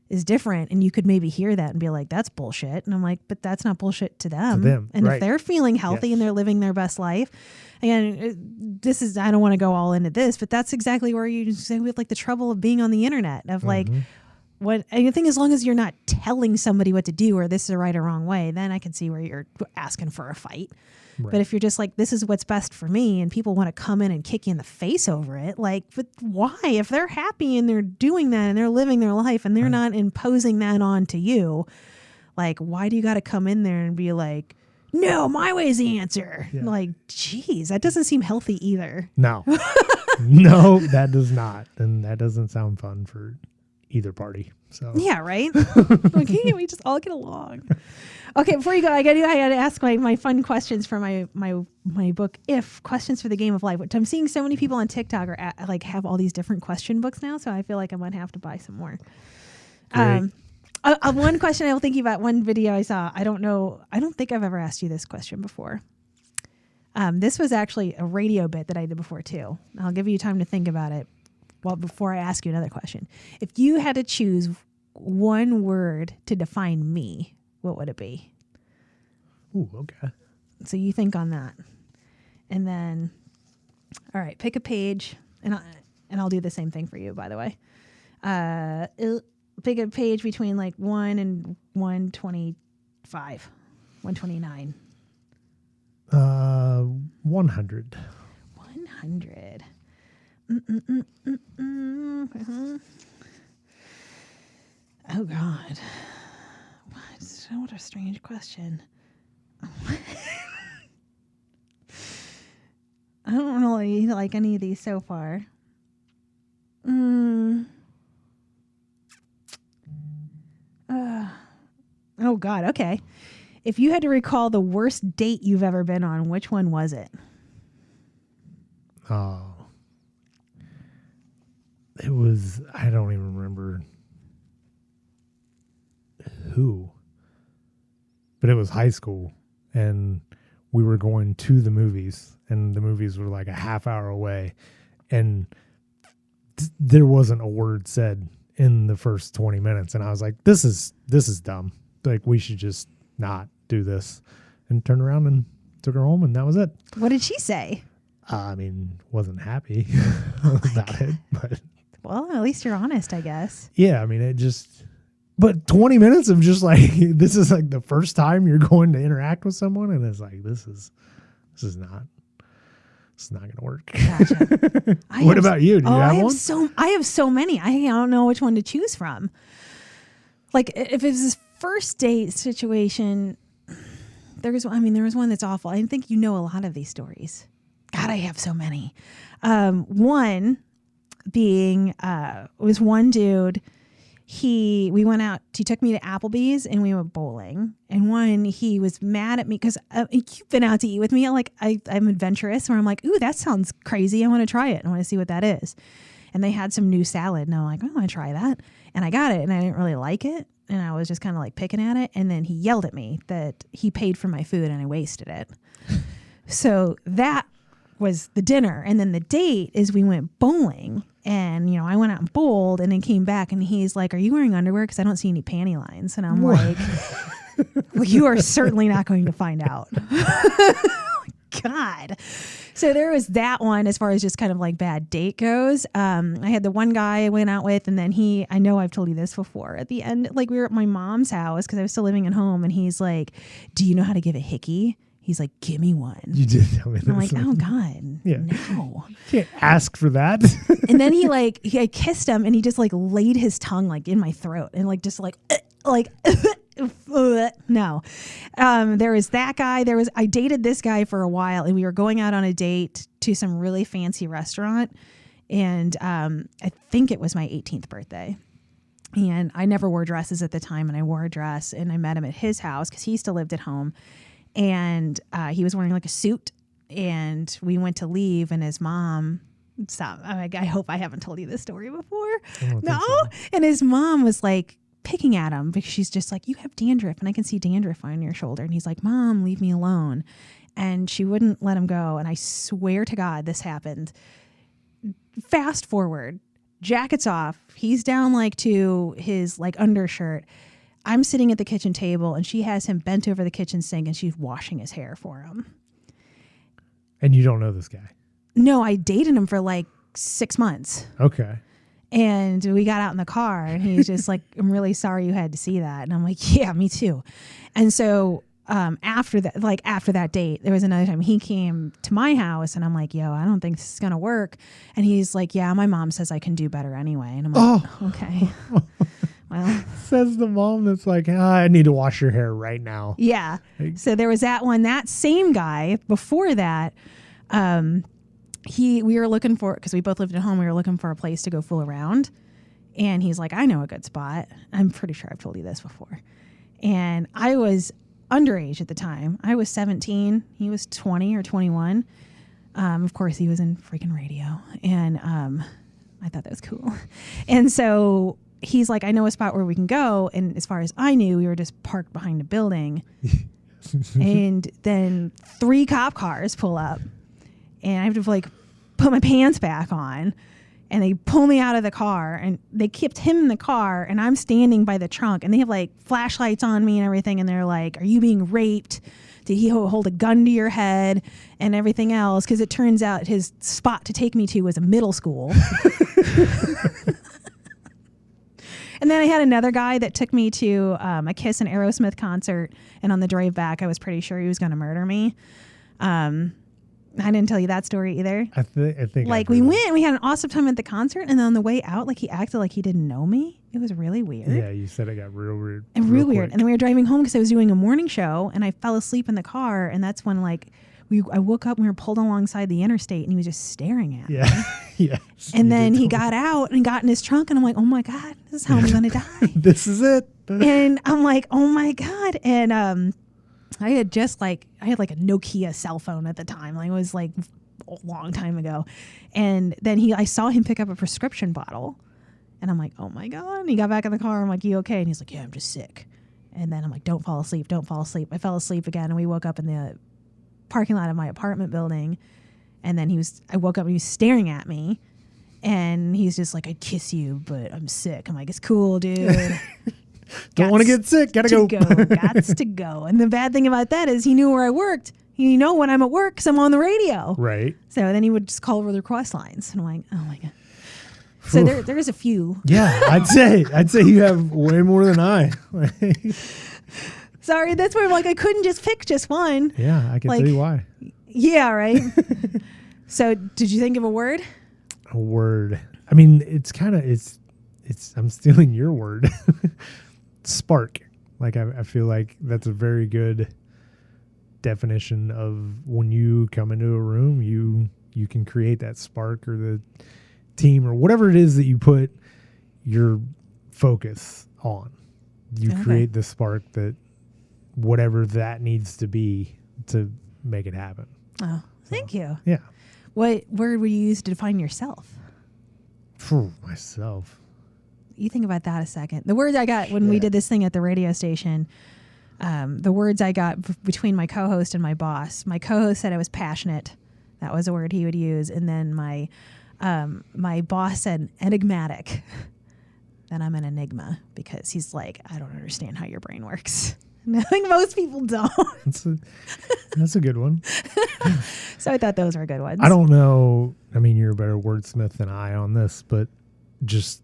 is different, and you could maybe hear that and be like, that's bullshit. And I'm like, but that's not bullshit to them. And right. if they're feeling healthy and they're living their best life, again, I don't want to go all into this, but that's exactly where you say with like the trouble of being on the internet of like, and the thing, as long as you're not telling somebody what to do or this is a right or wrong way, then I can see where you're asking for a fight. Right. But if you're just like, this is what's best for me, and people want to come in and kick you in the face over it, like, but why? If they're happy and they're doing that and they're living their life and they're not imposing that on to you, like, why do you got to come in there and be like, no, my way is the answer? Yeah. Like, geez, that doesn't seem healthy either. No. No, that does not. And that doesn't sound fun for either party. So yeah, right? Like, can't we just all get along? Okay, before you go, I got to ask my fun questions for my book, Questions for the Game of Life, which I'm seeing so many people on TikTok are have all these different question books now, so I feel like I might have to buy some more. One question I was thinking about, one video I saw, I don't think I've ever asked you this question before. This was actually a radio bit that I did before too. I'll give you time to think about it. Well, before I ask you another question, if you had to choose one word to define me, what would it be? Ooh, okay. So you think on that, and then, all right, pick a page, and I'll do the same thing for you, by the way. Pick a page between like 1 and 125, 129. 100. 100. Oh God, what a strange question. I don't really like any of these so far. Oh God, okay. If you had to recall the worst date you've ever been on, which one was it? Oh. It was, I don't even remember who, but it was high school, and we were going to the movies, and the movies were like a half hour away, and there wasn't a word said in the first 20 minutes, and I was like, this is dumb. Like, we should just not do this, and turned around and took her home, and that was it. What did she say? I mean, wasn't happy about it, but... Well, at least you're honest, I guess. Yeah, I mean, but 20 minutes of just like, this is like the first time you're going to interact with someone, and it's like, this is not going to work. Gotcha. What about you? Do you have one? I have so many. I don't know which one to choose from. Like, if it's this first date situation, there was one that's awful. I think you know a lot of these stories. God, I have so many. One being was one dude. He took me to Applebee's and we went bowling. And he was mad at me because you've been out to eat with me. I'm adventurous, where I'm like, ooh, that sounds crazy. I want to try it. I want to see what that is. And they had some new salad, and I'm like, I want to try that. And I got it, and I didn't really like it. And I was just kind of like picking at it. And then he yelled at me that he paid for my food and I wasted it. So that was the dinner. And then the date is we went bowling, and, I went out and bowled, and then came back, and he's like, are you wearing underwear? Because I don't see any panty lines. And I'm like, well, you are certainly not going to find out. God. So there was that one as far as just kind of like bad date goes. I had the one guy I went out with, and then I know I've told you this before, at the end, like we were at my mom's house because I was still living at home, and he's like, do you know how to give a hickey? He's like, give me one. You did tell me that. I'm like, oh God, yeah. No. You can't ask for that. And then I kissed him, and he just like laid his tongue like in my throat, and like just like no. There was that guy. I dated this guy for a while, and we were going out on a date to some really fancy restaurant. And I think it was my 18th birthday. And I never wore dresses at the time, and I wore a dress, and I met him at his house because he still lived at home. And he was wearing like a suit, and we went to leave, and his mom, I hope I haven't told you this story before. No. So. And his mom was like picking at him because she's just like, you have dandruff and I can see dandruff on your shoulder. And he's like, Mom, leave me alone. And she wouldn't let him go. And I swear to God, this happened. Fast forward, jacket's off. He's down like to his like undershirt. I'm sitting at the kitchen table and she has him bent over the kitchen sink and she's washing his hair for him. And you don't know this guy? No, I dated him for like 6 months. Okay. And we got out in the car and he's just like, I'm really sorry you had to see that. And I'm like, yeah, me too. And so after that date, there was another time he came to my house and I'm like, yo, I don't think this is going to work. And he's like, yeah, my mom says I can do better anyway. And I'm like, okay. Well, says the mom that's like, I need to wash your hair right now. Yeah. So there was that one. That same guy before that, we were looking for, because we both lived at home, we were looking for a place to go fool around. And he's like, I know a good spot. I'm pretty sure I've told you this before. And I was underage at the time. I was 17. He was 20 or 21. Of course, he was in freaking radio. And I thought that was cool. And so he's like, I know a spot where we can go. And as far as I knew, we were just parked behind a building. And then 3 cop cars pull up. And I have to like put my pants back on. And they pull me out of the car. And they kept him in the car. And I'm standing by the trunk. And they have like flashlights on me and everything. And they're like, are you being raped? Did he hold a gun to your head? And everything else. Because it turns out his spot to take me to was a middle school. And then I had another guy that took me to a Kiss and Aerosmith concert. And on the drive back, I was pretty sure he was going to murder me. I didn't tell you that story either. I think like we went, we had an awesome time at the concert. And then on the way out, like he acted like he didn't know me. It was really weird. Yeah, you said it got real weird. And real weird. And then we were driving home because I was doing a morning show. And I fell asleep in the car. And that's when like I woke up and we were pulled alongside the interstate. And he was just staring at me. Yeah. And then he got out and got in his trunk. And I'm like, oh my God, this is how I'm going to die. This is it. And I'm like, oh my God. And I had like a Nokia cell phone at the time. Like it was like a long time ago. And then I saw him pick up a prescription bottle. And I'm like, oh my God. And he got back in the car. I'm like, you okay? And he's like, yeah, I'm just sick. And then I'm like, don't fall asleep. Don't fall asleep. I fell asleep again. And we woke up in the parking lot of my apartment building. And then I woke up and he was staring at me. And he's just like, I'd kiss you, but I'm sick. I'm like, it's cool, dude. Don't want to get sick. Gotta go. Gots to go. And the bad thing about that is he knew where I worked. You know when I'm at work because I'm on the radio. Right. So then he would just call over the request lines. And I'm like, oh my God. So there's a few. Yeah, I'd say you have way more than I. Sorry, that's where I'm like, I couldn't just pick just one. Yeah, I can tell you why. Yeah, right. So did you think of a word? A word. I mean, it's I'm stealing your word. Spark. Like I feel like that's a very good definition of when you come into a room, you can create that spark or the team or whatever it is that you put your focus on. You create the spark that whatever that needs to be to make it happen. Oh, thank you. Yeah. What word would you use to define yourself? For myself. You think about that a second. The words I got when we did this thing at the radio station, the words I got between my co-host and my boss. My co-host said I was passionate. That was a word he would use. And then my boss said enigmatic. Then I'm an enigma because he's like, I don't understand how your brain works. And I think most people don't. That's a good one. So I thought those were good ones. I don't know. I mean, you're a better wordsmith than I on this, but just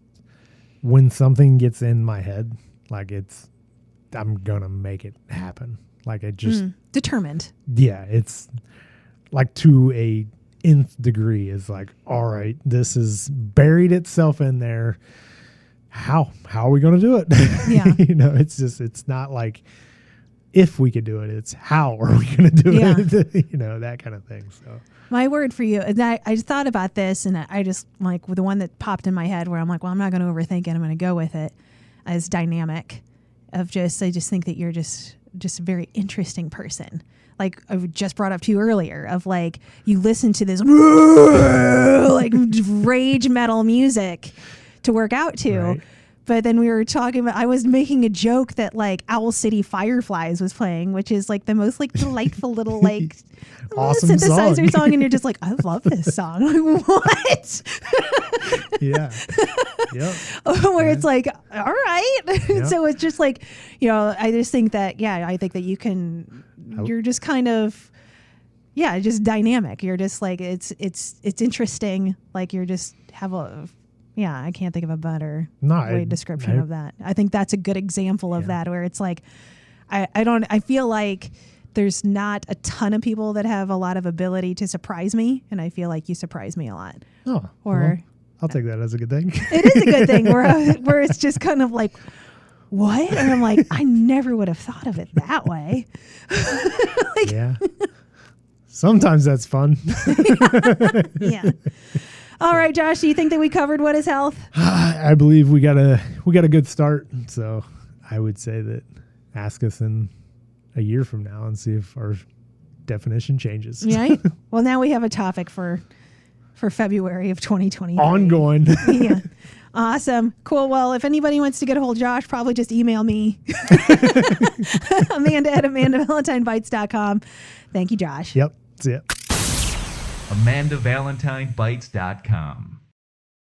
when something gets in my head, like I'm going to make it happen. Like it just. Determined. Yeah. It's like to a nth degree is like, all right, this is buried itself in there. How are we going to do it? Yeah. It's not like if we could do it, it's how are we going to do it? That kind of thing. So my word for you, and I just thought about this and I just like the one that popped in my head where I'm like, well, I'm not going to overthink it. I'm going to go with it as dynamic I just think that you're just a very interesting person. Like I just brought up to you earlier of like, you listen to this like rage metal music to work out to, right. But then we were talking about, I was making a joke that like Owl City Fireflies was playing, which is like the most like delightful little like awesome synthesizer song. And you're just like, I Yeah. love this song. Like, what? Yeah. Yep. Where it's like, all right. Yeah. So it's just like, you know, I just think that, I think that you're just kind of, just dynamic. You're just like, it's interesting. Like you're just I can't think of a better description of that. I think that's a good example of that, where it's like, I feel like there's not a ton of people that have a lot of ability to surprise me. And I feel like you surprise me a lot. Oh, Or I'll take that as a good thing. it is a good thing where it's just kind of like, what? And I'm like, I never would have thought of it that way. Yeah. Sometimes that's fun. Yeah. All right, Josh, do you think that we covered what is health? I believe we got a good start. So I would say that ask us in a year from now and see if our definition changes. Right? Well, now we have a topic for February of 2020. Ongoing. Yeah. Awesome. Cool. Well, if anybody wants to get a hold of Josh, probably just email me. Amanda at AmandaValentineBites.com. Thank you, Josh. Yep. That's it. AmandaValentineBites.com.